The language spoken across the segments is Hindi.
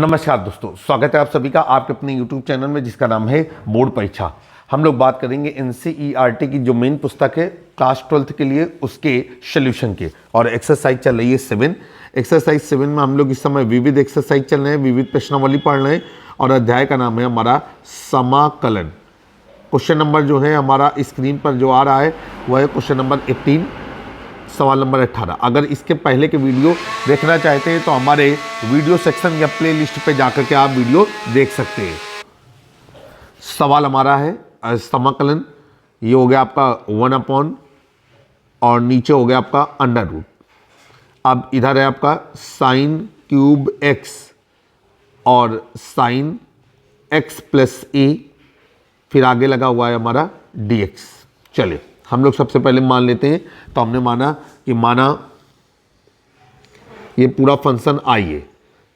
नमस्कार दोस्तों, स्वागत है आप सभी का आपके अपने YouTube चैनल में जिसका नाम है बोर्ड परीक्षा। हम लोग बात करेंगे NCERT की जो मेन पुस्तक है क्लास 12th के लिए उसके सोल्यूशन के, और एक्सरसाइज चल रही है 7। एक्सरसाइज 7 में हम लोग इस समय विविध एक्सरसाइज चल रहे हैं, विविध प्रश्नावली पढ़ रहे हैं और अध्याय का नाम है हमारा समाकलन। क्वेश्चन नंबर जो है हमारा स्क्रीन पर जो आ रहा है वह है क्वेश्चन नंबर 18, सवाल नंबर 18। अगर इसके पहले के वीडियो देखना चाहते हैं तो हमारे वीडियो सेक्शन या प्ले लिस्ट पर जाकर के आप वीडियो देख सकते हैं। सवाल हमारा है समाकलन, ये हो गया आपका 1 और नीचे हो गया आपका अंडर रूट। अब इधर है आपका साइन क्यूब एक्स और साइन एक्स प्लस ए, फिर आगे लगा हुआ है हमारा dx। चलिए हम लोग सबसे पहले मान लेते हैं। तो हमने माना ये पूरा फंक्शन आई है,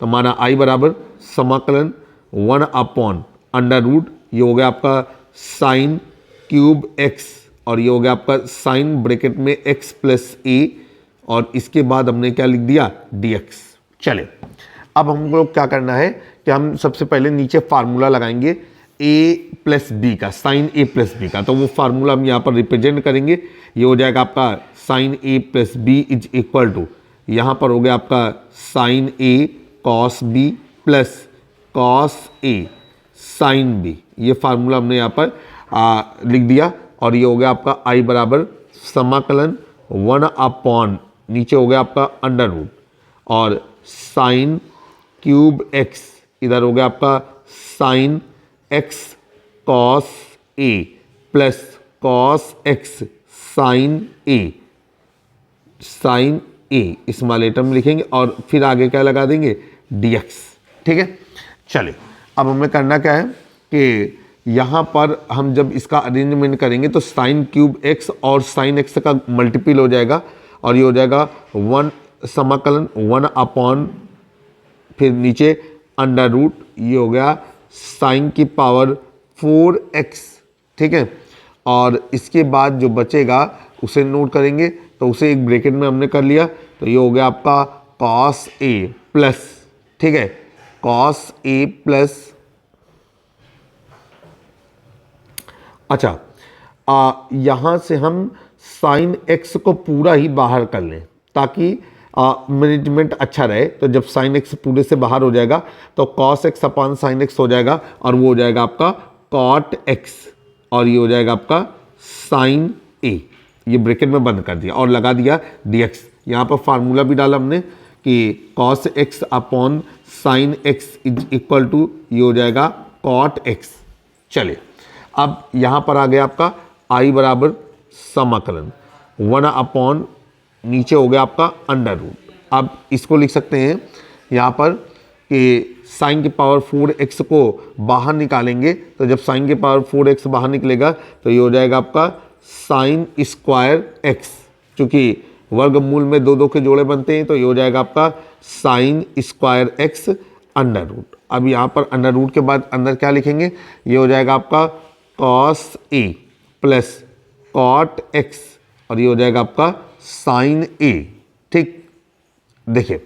तो माना आई बराबर समाकलन 1/√, ये हो गया आपका साइन क्यूब एक्स और ये हो गया आपका साइन ब्रैकेट में x प्लस ए, और इसके बाद हमने क्या लिख दिया dx। चले अब हम लोग क्या करना है कि हम सबसे पहले नीचे फार्मूला लगाएंगे a प्लस बी का, साइन a प्लस बी का। तो वो फार्मूला हम यहाँ पर रिप्रेजेंट करेंगे। ये हो जाएगा आपका sine a plus b is equal to, यहाँ पर हो गया आपका sine a cos b plus cos a sine b। ये फार्मूला हमने यहाँ पर लिख दिया, और ये हो गया आपका i बराबर समाकलन 1/, नीचे हो गया आपका अंडर रूट, और साइन क्यूब x, इधर हो गया आपका sine x cos a plus cos x sine a small letter में लिखेंगे, और फिर आगे क्या लगा देंगे dx। ठीक है, चलिए अब हमें करना क्या है कि यहाँ पर हम जब इसका अरेंजमेंट करेंगे तो साइन क्यूब x और साइन x का मल्टीपल हो जाएगा, और ये हो जाएगा 1 समाकलन 1/, फिर नीचे अंडर रूट, ये हो गया साइन की पावर 4x। ठीक है, और इसके बाद जो बचेगा उसे नोट करेंगे, तो उसे एक ब्रैकेट में हमने कर लिया, तो ये हो गया आपका cos a प्लस, ठीक है, cos a प्लस, अच्छा यहाँ से हम साइन x को पूरा ही बाहर कर लें ताकि मैनेजमेंट अच्छा रहे। तो जब साइन x पूरे से बाहर हो जाएगा तो cos x अपान साइन x हो जाएगा, और वो हो जाएगा आपका cot x, और ये हो जाएगा आपका साइन a। ये ब्रैकेट में बंद कर दिया और लगा दिया dx। यहाँ पर फार्मूला भी डाला हमने कि cos x upon sine x is equal to, ये हो जाएगा cot x। चलिए अब यहाँ पर आ गया आपका i बराबर समाकलन 1/, नीचे हो गया आपका अंडर रूट। अब इसको लिख सकते हैं यहाँ पर कि साइन की पावर 4x को बाहर निकालेंगे, तो जब साइन की पावर 4x बाहर निकलेगा तो ये हो जाएगा आपका साइन स्क्वायर x, चूँकि वर्गमूल में दो के जोड़े बनते हैं, तो ये हो जाएगा आपका sine square x under root. अब यहाँ पर अंडर रूट के बाद अंदर क्या लिखेंगे, ये हो जाएगा आपका cos a plus cot x, और ये हो जाएगा आपका साइन a। ठीक, देखिए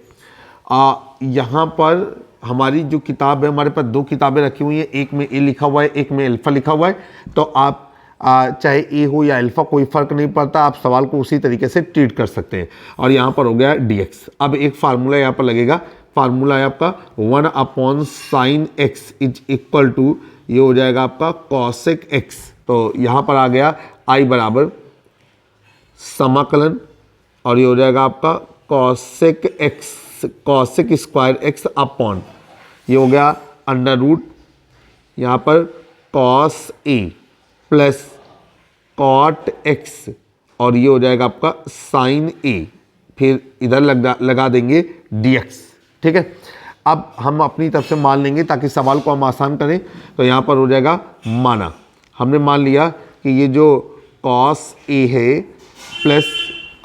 यहाँ पर हमारी जो किताब है, हमारे पास 2 किताबें रखी हुई हैं, एक में a लिखा हुआ है, एक में अल्फ़ा लिखा हुआ है। तो आप चाहे a हो या अल्फ़ा कोई फ़र्क नहीं पड़ता, आप सवाल को उसी तरीके से ट्रीट कर सकते हैं। और यहाँ पर हो गया dx। अब एक फार्मूला यहाँ पर लगेगा, फार्मूला है आपका 1/, sine x is equal to, ये हो जाएगा आपका cosec x। तो यहाँ पर आ गया i बराबर समाकलन, और ये हो जाएगा आपका cosec x, cosec square x upon, ये हो गया अंडर रूट, यहाँ पर cos a plus cot x, और ये हो जाएगा आपका साइन a, फिर इधर लगा देंगे dx। ठीक है, अब हम अपनी तरफ से मान लेंगे ताकि सवाल को हम आसान करें। तो यहाँ पर हो जाएगा माना, हमने मान लिया कि ये जो cos a है plus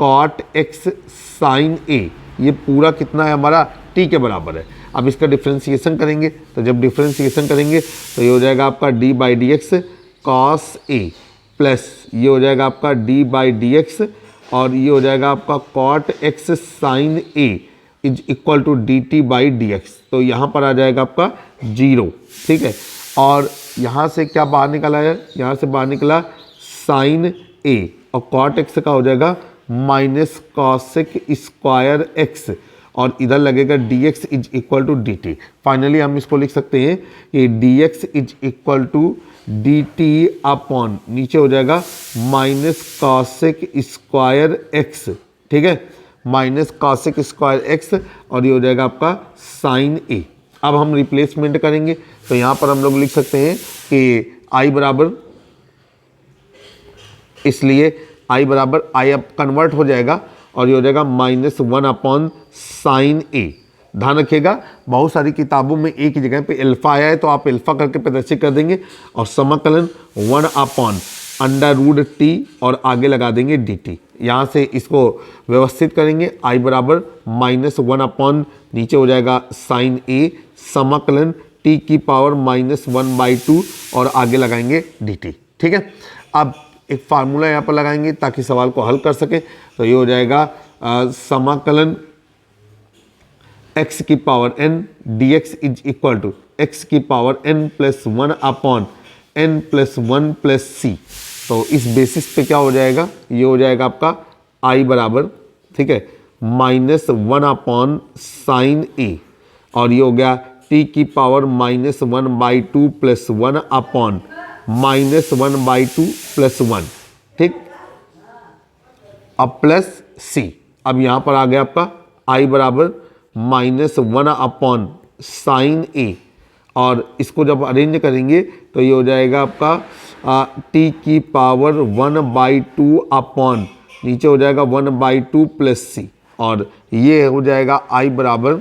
cot x sine a, ये पूरा कितना है हमारा t के बराबर है। अब इसका डिफ्रेंसिएशन करेंगे, तो जब डिफ्रेंसिएशन करेंगे तो ये हो जाएगा आपका d/dx cos a प्लस, ये हो जाएगा आपका d/dx, और ये हो जाएगा आपका cot x sine a is equal to d t by D x. तो यहाँ पर आ जाएगा आपका 0, ठीक है। और यहाँ से क्या बाहर निकला है, यहाँ से बाहर निकला साइन ए, और कॉट एक्स का हो जाएगा माइनस कॉसेक स्क्वायर एक्स, और इधर लगेगा d x is equal to d t. Finally हम इसको लिख सकते हैं कि d x is equal to d t upon नीचे हो जाएगा माइनस कॉसेक स्क्वायर एक्स, ठीक है, माइनस कॉसेक स्क्वायर एक्स, और ये हो जाएगा आपका साइन ए। अब हम रिप्लेसमेंट करेंगे तो यहाँ पर हम लोग लिख सकते हैं कि आई बराबर, इसलिए आई बराबर आई अब कन्वर्ट हो जाएगा और ये हो जाएगा -1 अपॉन साइन ए। ध्यान रखिएगा बहुत सारी किताबों में एक ही जगह पे अल्फा आया है तो आप अल्फा करके प्रदर्शित कर देंगे, और समाकलन 1 अपॉन अंडर रूट टी और आगे लगा देंगे डी टी। यहाँ से इसको व्यवस्थित करेंगे, आई बराबर -1 अपॉन नीचे हो जाएगा साइन ए समाकलन टी की पावर -1/2 और आगे लगाएंगे डी टी, ठीक है। अब एक फार्मूला यहाँ पर लगाएंगे ताकि सवाल को हल कर सके, तो ये हो जाएगा समाकलन x की power n dx is equal to x की power n plus 1 upon n plus 1 plus c। तो इस बेसिस पे क्या हो जाएगा, ये हो जाएगा आपका i बराबर, ठीक है, -1 अपॉन साइन ए, और ये हो गया t की पावर -1/2 प्लस 1 अपॉन -1/2 प्लस 1, ठीक, अब प्लस c। अब यहाँ पर आ गया आपका i बराबर -1 अपॉन साइन ए, और इसको जब अरेंज करेंगे तो ये हो जाएगा आपका t की पावर 1/2 अपॉन नीचे हो जाएगा 1/2 प्लस c, और ये हो जाएगा i बराबर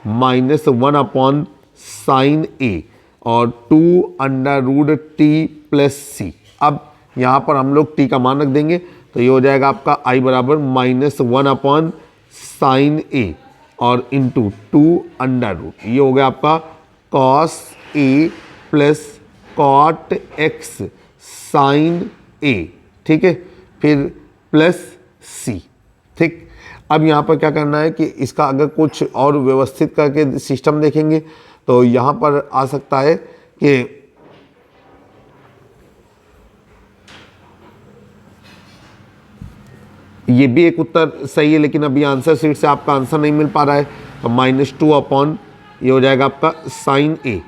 -1 अपॉन साइन ए और 2 under root T plus C. अब यहाँ पर हम लोग t का मान रख देंगे तो ये हो जाएगा आपका i बराबर -1 अपॉन साइन ए और इंटू 2 अंडर रूट, ये हो गया आपका cos A plus cot x sign ए, ठीक है, फिर प्लस सी, ठीक। अब यहाँ पर क्या करना है कि इसका अगर कुछ और व्यवस्थित करके सिस्टम देखेंगे तो यहाँ पर आ सकता है कि ये भी एक उत्तर सही है, लेकिन अभी आंसर शीट से आपका आंसर नहीं मिल पा रहा है, तो -2 अपॉन ये हो जाएगा आपका साइन ए,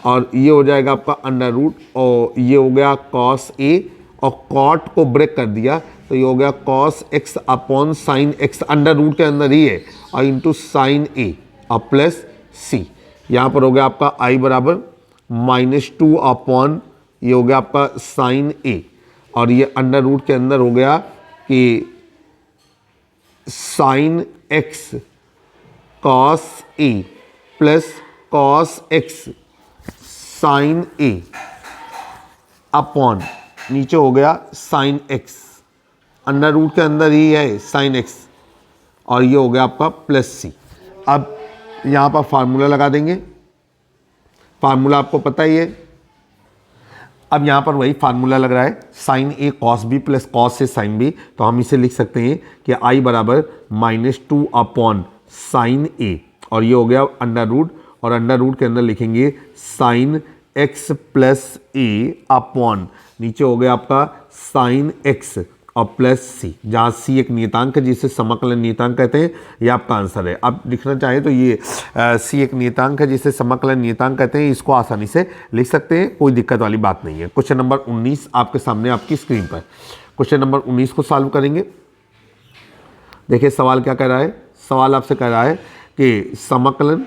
और ये हो जाएगा आपका अंडर रूट, और ये हो गया कॉस ए, और कॉट को ब्रेक कर दिया तो ये हो गया cos x upon sine x, under root के अंदर ही है, और इंटू साइन ए और प्लस सी। यहाँ पर हो गया आपका आई बराबर -2 अपॉन ये हो गया आपका साइन ए, और ये अंडर रूट के अंदर हो गया कि sine x cos A plus cos x sign A upon नीचे हो गया साइन एक्स, अंडर रूट के अंदर ही है साइन एक्स, और ये हो गया आपका प्लस सी। अब यहाँ पर फार्मूला लगा देंगे, फार्मूला आपको पता ही है। अब यहाँ पर वही फार्मूला लग रहा है sign A cos B plus cos A sine B, तो हम इसे लिख सकते हैं कि आई बराबर -2 अपॉन साइन ए, और ये हो गया अंडर रूट, और अंडर रूट के अंदर लिखेंगे साइन एक्स प्लस ए अपॉन नीचे हो गया आपका साइन एक्स और प्लस सी, जहाँ सी एक नियतांक है जिसे समाकलन नियतांक कहते हैं, ये आपका आंसर है। अब लिखना चाहे तो ये सी एक नियतांक है जिसे समाकलन नियतांक कहते हैं, इसको आसानी से लिख सकते हैं, कोई दिक्कत वाली बात नहीं है। क्वेश्चन नंबर 19 आपके सामने आपकी स्क्रीन पर, क्वेश्चन नंबर 19 को सॉल्व करेंगे। देखिए सवाल क्या कह रहा है, सवाल आपसे कह रहा है कि समाकलन,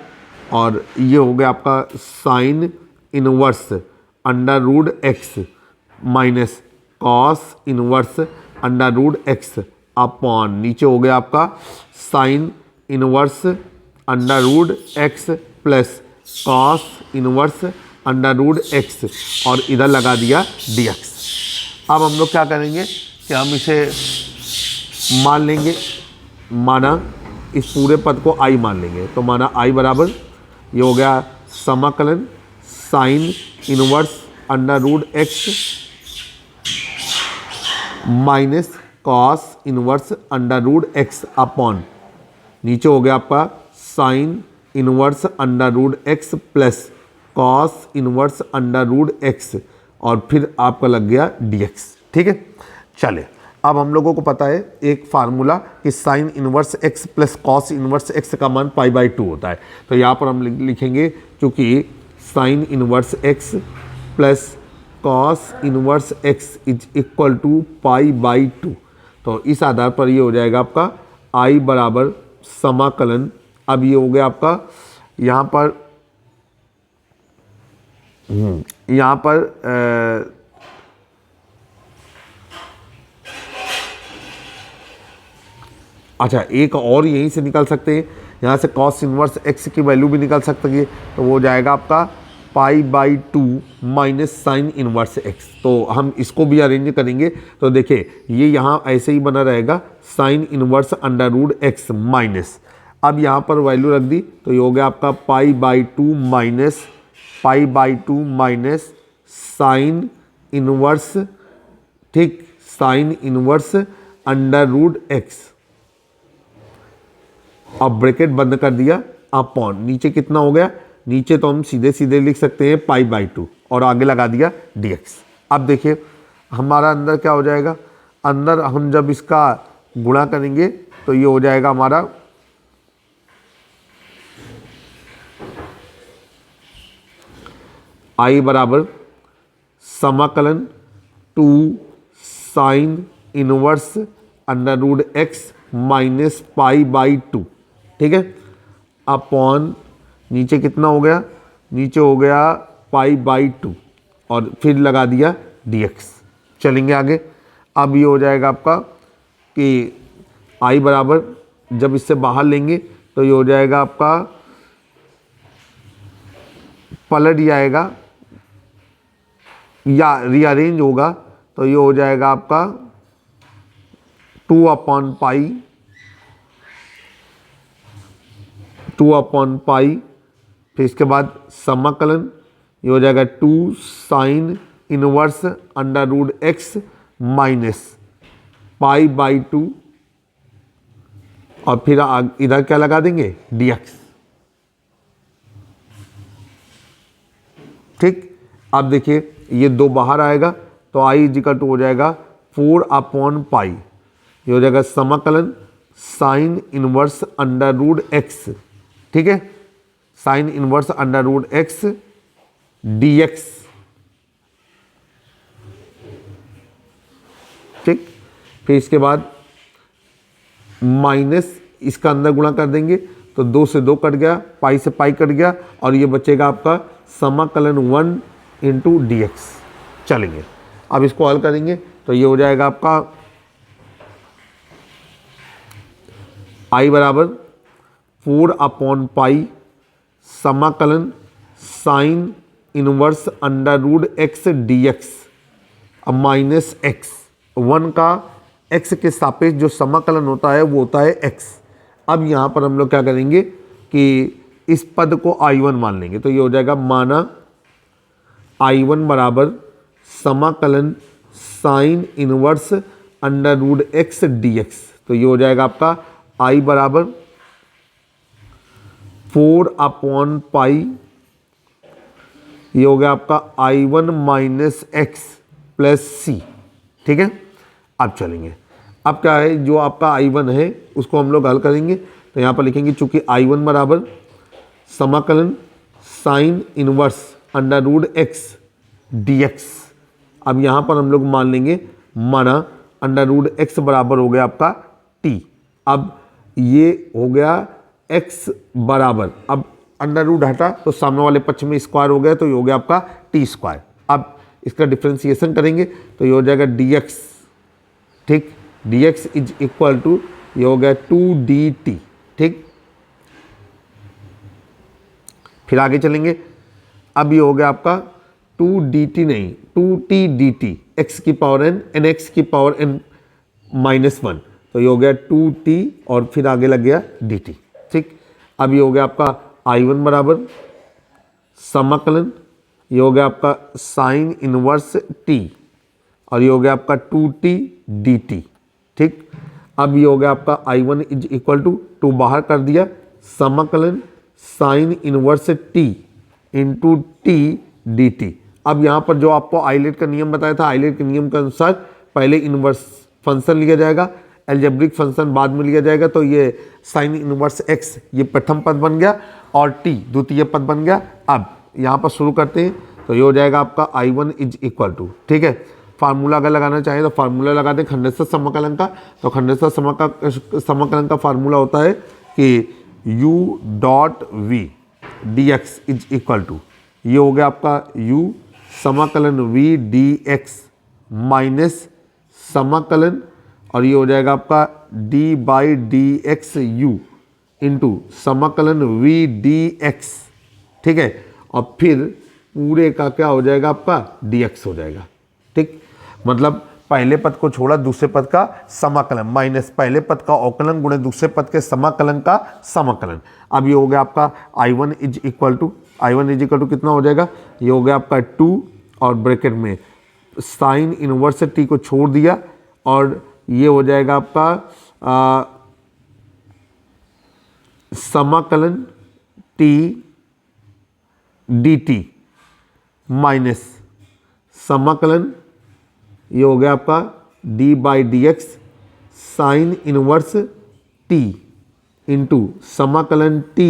और ये हो गया आपका sine inverse under root x minus cos inverse under root x upon नीचे हो गया आपका sine inverse under root x plus cos inverse under root x, और इधर लगा दिया dx। अब हम लोग क्या करेंगे कि हम इसे मान लेंगे, माना इस पूरे पद को i मान लेंगे, तो माना i बराबर ये हो गया समाकलन sine inverse under root x minus cos inverse under root x upon नीचे हो गया आपका sine inverse under root x plus cos inverse under root x और फिर आपका लग गया dx। ठीक है, चलिए अब हम लोगों को पता है एक फार्मूला कि sign inverse X plus cos inverse x का मान π/2 होता है। तो यहाँ पर हम लिखेंगे क्योंकि sine inverse X plus cos inverse X is equal to π/2, तो इस आधार पर ये हो जाएगा आपका I बराबर समाकलन। अब ये हो गया आपका यहाँ पर अच्छा एक और यहीं से निकाल सकते हैं, यहाँ से कॉस इनवर्स एक्स की वैल्यू भी निकाल सकते हैं, तो वो हो जाएगा आपका π/2 माइनस साइन इनवर्स एक्स। तो हम इसको भी अरेंज करेंगे तो देखिए ये यहाँ ऐसे ही बना रहेगा sine inverse under root x minus, अब यहाँ पर वैल्यू रख दी तो ये हो गया आपका π/2 माइनस साइन इनवर्स, ठीक, sine inverse under root x. अब ब्रैकेट बंद कर दिया, अपॉन नीचे कितना हो गया, नीचे तो हम सीधे सीधे लिख सकते हैं π/2 और आगे लगा दिया dx। अब देखिए हमारा अंदर क्या हो जाएगा, अंदर हम जब इसका गुणा करेंगे तो ये हो जाएगा हमारा I बराबर समाकलन 2 sine inverse under root x minus π/2, ठीक है, अपॉन नीचे कितना हो गया, नीचे हो गया π/2 और फिर लगा दिया dx। चलेंगे आगे, अब ये हो जाएगा आपका कि I बराबर जब इससे बाहर लेंगे तो ये हो जाएगा आपका, पलट जाएगा या रीअरेंज होगा तो ये हो जाएगा आपका 2/π, फिर इसके बाद समाकलन ये हो जाएगा 2 sine inverse under root x minus π/2 और फिर इधर क्या लगा देंगे dx। ठीक, अब देखिए ये 2 बाहर आएगा तो I इजिकल टू हो जाएगा 4/π, ये हो जाएगा समाकलन sine inverse under root x, ठीक है, sine inverse under root x dx। ठीक, फिर इसके बाद माइनस इसका अंदर गुणा कर देंगे तो 2 से 2 कट गया, पाई से पाई कट गया और ये बचेगा आपका समाकलन 1 इंटू dx। चलेंगे अब इसको हल करेंगे तो ये हो जाएगा आपका I बराबर 4/π समाकलन sine inverse under root x dx minus x, 1 का x के सापेक्ष जो समाकलन होता है वो होता है x। अब यहाँ पर हम लोग क्या करेंगे कि इस पद को I1 मान लेंगे, तो ये हो जाएगा माना I1 बराबर समाकलन sine inverse under root x dx। तो ये हो जाएगा आपका I बराबर 4/π, ये हो गया आपका I1 माइनस एक्स प्लस सी। ठीक है, अब चलेंगे, अब क्या है जो आपका I1 है उसको हम लोग हल करेंगे तो यहाँ पर लिखेंगे चूंकि I1 बराबर समाकलन sine inverse under root x dx। अब यहाँ पर हम लोग मान लेंगे माना अंडर रूट एक्स बराबर हो गया आपका t। अब ये हो गया x बराबर, अब अंडर रूट हटा तो सामने वाले पक्ष में स्क्वायर हो गया तो ये हो गया आपका टी स्क्वायर। अब इसका डिफ्रेंसिएशन करेंगे तो ये हो जाएगा dx। ठीक, dx इज इक्वल टू ये हो गया 2dt। ठीक, फिर आगे चलेंगे, अब ये हो गया आपका 2dt नहीं 2t dt x की पावर n n x की पावर n माइनस 1, तो ये हो गया 2t और फिर आगे लग गया dt। ठीक, अब ये हो गया आपका I1 बराबर समाकलन, ये हो गया आपका साइन इनवर्स t और ये हो गया आपका 2t dt। ठीक, अब ये हो गया आपका I1 इज इक्वल टू 2 बाहर कर दिया, समाकलन sine inverse T into T D T. अब यहाँ पर जो आपको आइलेट का नियम बताया था, आइलेट के नियम के अनुसार पहले इनवर्स फंक्शन लिया जाएगा, एल्जेब्रिक फंक्शन बाद में लिया जाएगा। तो ये साइन इनवर्स एक्स ये प्रथम पद बन गया और टी द्वितीय पद बन गया। अब यहाँ पर शुरू करते हैं, तो ये हो जाएगा आपका I1 इज इक्वल टू, ठीक है, फार्मूला अगर लगाना चाहें तो फार्मूला लगा दें खंडेश्वर समाकलन का। तो खंडेश्वर समाकलन का फार्मूला होता है कि u dot v d x is equal to, ये हो गया आपका u समाकलन v डी एक्स माइनस समाकलन, और ये हो जाएगा आपका d by D x you into समाकलन v डी एक्स, ठीक है, और फिर पूरे का क्या हो जाएगा आपका dx हो जाएगा, ठीक। मतलब पहले पद को छोड़ा दूसरे पद का समाकलन माइनस पहले पद का अवकलन गुणे दूसरे पद के समाकलन का समाकलन। अब ये हो गया आपका I1 is equal to, I1 is equal to कितना हो जाएगा, ये हो गया आपका 2 और ब्रैकेट में साइन इनवर्स टी को छोड़ दिया और ये हो जाएगा आपका समाकलन टी डी टी माइनस समाकलन, ये हो गया आपका d by D X sine inverse t into समाकलन t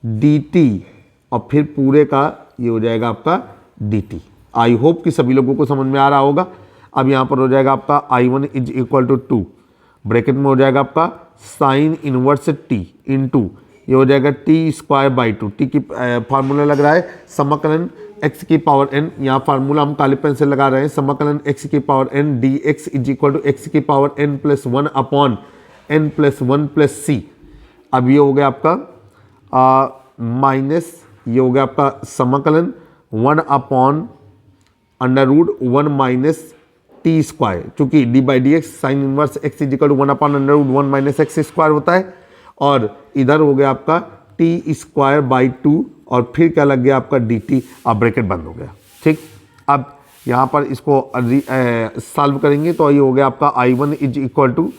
डी टी, और फिर पूरे का ये हो जाएगा आपका dt। आई होप कि सभी लोगों को समझ में आ रहा होगा। अब यहाँ पर हो जाएगा आपका I1 is equal to 2, bracket में हो जाएगा आपका साइन इनवर्स t इंटू ये हो जाएगा टी स्क्वायर बाई 2, टी की फार्मूला लग रहा है समाकलन x की पावर n, यहाँ फार्मूला हम काले पेन से लगा रहे हैं, समाकलन x की power n D x is equal to X की power n plus 1 upon n plus 1 plus C. अब ये हो गया आपका माइनस ये हो गया आपका समाकलन 1 upon under root 1 minus T square, चूंकि D by D X sine inverse X is equal to 1 upon under root 1 minus x square होता है, और इधर हो गया आपका टी स्क्वायर बाई 2 और फिर क्या लग गया आपका डी टी, अब ब्रैकेट बंद हो गया, ठीक। अब यहाँ पर इसको सॉल्व करेंगे तो ये हो गया आपका I1 इज इक्वल टू,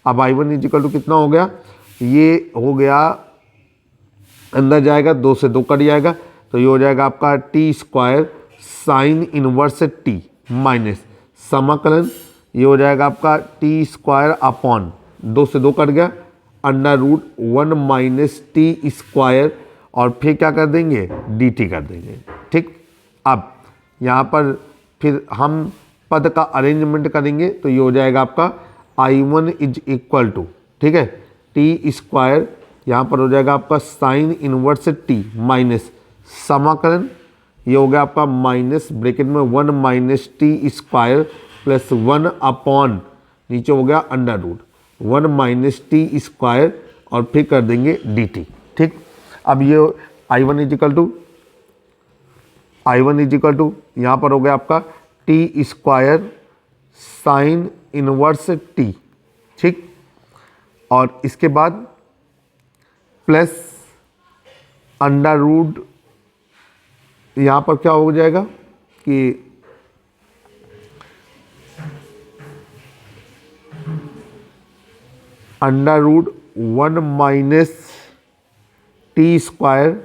अब I1 इज इक्वल टू कितना हो गया, ये हो गया अंदर जाएगा 2 से 2 कट जाएगा, तो ये हो जाएगा आपका T square sine inverse T minus समाकलन, ये हो जाएगा आपका टी स्क्वायर अपॉन 2 से 2 कट गया under root 1 minus T square, और फिर क्या कर देंगे डी टी कर देंगे, ठीक। अब यहाँ पर फिर हम पद का अरेंजमेंट करेंगे तो ये हो जाएगा आपका I1 इज इक्वल टू, ठीक है, टी स्क्वायर यहाँ पर हो जाएगा आपका साइन इनवर्स टी माइनस समाकलन, ये हो गया आपका माइनस ब्रैकेट में 1 minus T square plus 1 upon नीचे हो गया under root 1 minus T square, और फिर कर देंगे डी टी, ठीक। अब ये I1 इज इक्वल टू यहाँ पर हो गया आपका T square sine inverse t, ठीक, और इसके बाद प्लस अंडर रूट यहाँ पर क्या हो जाएगा कि under root 1 minus T square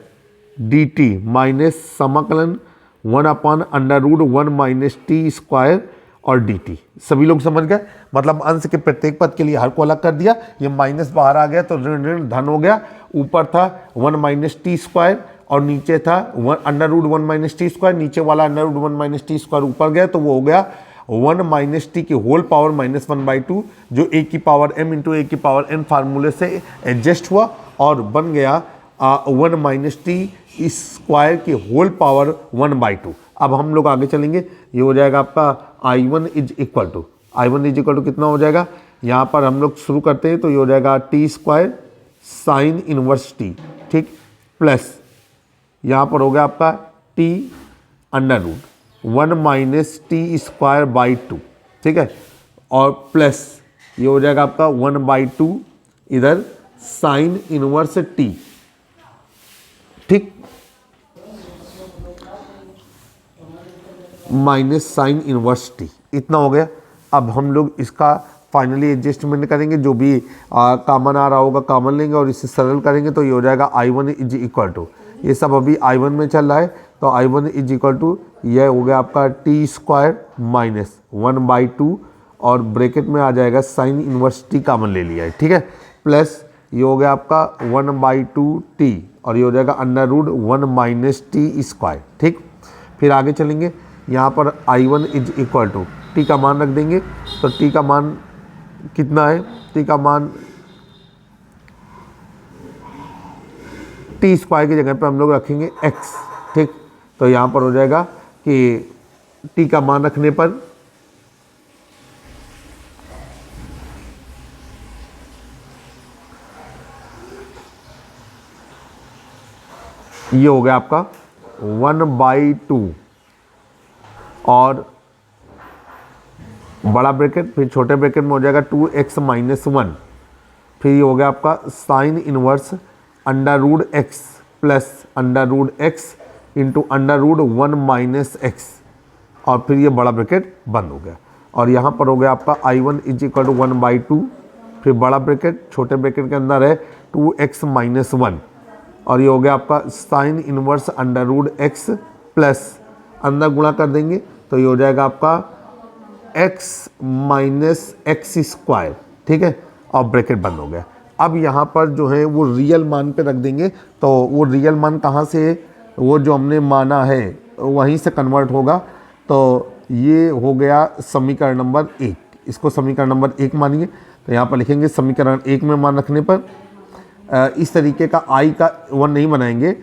d t minus समाकलन 1 upon under root 1 minus T square और डी टी। सभी लोग समझ गए, मतलब अंश के प्रत्येक पद के लिए हर को अलग कर दिया, ये माइनस बाहर आ गया तो ऋण ऋण धन हो गया, ऊपर था 1 माइनस टी स्क्वायर और नीचे था under root 1 minus T square, नीचे वाला under root 1 minus T square ऊपर गया तो वो हो गया 1 माइनस टी की होल पावर माइनस 1/2, जो a की पावर m इंटू a की पावर n फार्मूले से एडजस्ट हुआ और बन गया 1 माइनस टी स्क्वायर की होल पावर 1/2। अब हम लोग आगे चलेंगे, ये हो जाएगा आपका I1 इज इक्वल टू कितना हो जाएगा, यहाँ पर हम लोग शुरू करते हैं तो ये हो जाएगा t square sine inverse t, ठीक, प्लस यहाँ पर हो गया आपका t under root 1 minus T square by 2, ठीक है, और प्लस ये हो जाएगा आपका 1/2 इधर साइन इनवर्स टी, ठीक, माइनस साइन इनवर्स टी, इतना हो गया। अब हम लोग इसका फाइनली एडजस्टमेंट करेंगे, जो भी कॉमन आ रहा होगा कॉमन लेंगे और इसे सरल करेंगे तो ये हो जाएगा I1 इज इक्वल टू, ये सब अभी I1 में चल रहा है तो I1 इज इक्वल टू यह हो गया आपका टी स्क्वायर माइनस 1/2 और ब्रैकेट में आ जाएगा साइन इनवर्स टी कॉमन ले लिया है, ठीक है, प्लस ये हो गया आपका 1/2 टी और ये हो जाएगा under root 1 minus T square, ठीक। फिर आगे चलेंगे, यहाँ पर I1 is equal to T का मान रख देंगे तो टी का मान कितना है, टी का मान टी स्क्वायर की जगह पे हम लोग रखेंगे x, ठीक। तो यहाँ पर हो जाएगा कि टी का मान रखने पर ये हो गया आपका 1/2 और बड़ा ब्रैकेट, फिर छोटे ब्रैकेट में हो जाएगा 2x माइनस 1, फिर ये हो गया आपका sine inverse under root x plus under root x into under root 1 minus x और फिर ये बड़ा ब्रैकेट बंद हो गया और यहाँ पर हो गया आपका I1 इज इक्वल टू 1/2, फिर बड़ा ब्रैकेट, छोटे ब्रैकेट के अंदर है 2x माइनस 1 और ये हो गया आपका sine inverse under root x plus अंदर गुणा कर देंगे तो ये हो जाएगा आपका x माइनस एक्स स्क्वायर, ठीक है, और ब्रैकेट बंद हो गया। अब यहाँ पर जो है वो रियल मान पे रख देंगे तो वो रियल मान कहाँ से, वो जो हमने माना है वहीं से कन्वर्ट होगा, तो ये हो गया समीकरण नंबर 1, इसको समीकरण नंबर 1 मानिए। तो यहाँ पर लिखेंगे समीकरण 1 में मान रखने पर इस तरीके का I का 1 नहीं बनाएंगे,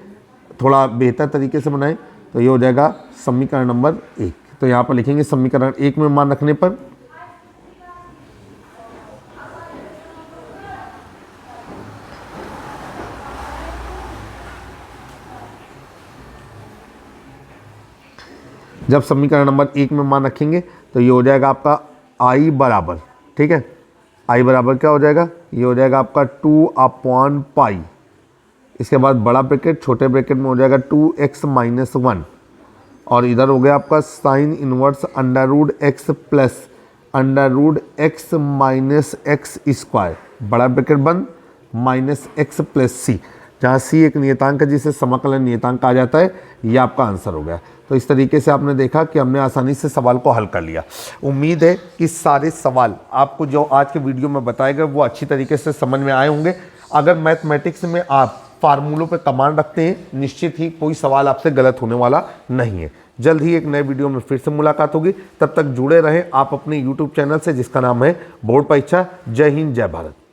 थोड़ा बेहतर तरीके से बनाएं तो ये हो जाएगा समीकरण नंबर 1। तो यहाँ पर लिखेंगे समीकरण 1 में मान रखने पर जब समीकरण नंबर 1 में मान रखेंगे तो ये हो जाएगा आपका I बराबर, ठीक है, I बराबर क्या हो जाएगा, ये हो जाएगा आपका 2/पाई, इसके बाद बड़ा ब्रैकेट, छोटे ब्रैकेट में हो जाएगा 2x माइनस 1 और इधर हो गया आपका sine inverse under root x plus under root x minus x square, बड़ा ब्रैकेट बंद, माइनस x प्लस सी, जहाँ c एक नियतांक है जिसे समाकलन नियतांक कहा जाता है, ये आपका आंसर हो गया। तो इस तरीके से आपने देखा कि हमने आसानी से सवाल को हल कर लिया। उम्मीद है कि सारे सवाल आपको जो आज के वीडियो में बताए गए वो अच्छी तरीके से समझ में आए होंगे। अगर मैथमेटिक्स में आप फार्मूलों पे कमांड रखते हैं, निश्चित ही कोई सवाल आपसे गलत होने वाला नहीं है। जल्द ही एक नए वीडियो में फिर से मुलाकात होगी, तब तक जुड़े रहें आप अपने YouTube चैनल से जिसका नाम है बोर्ड परीक्षा। जय हिंद, जय भारत।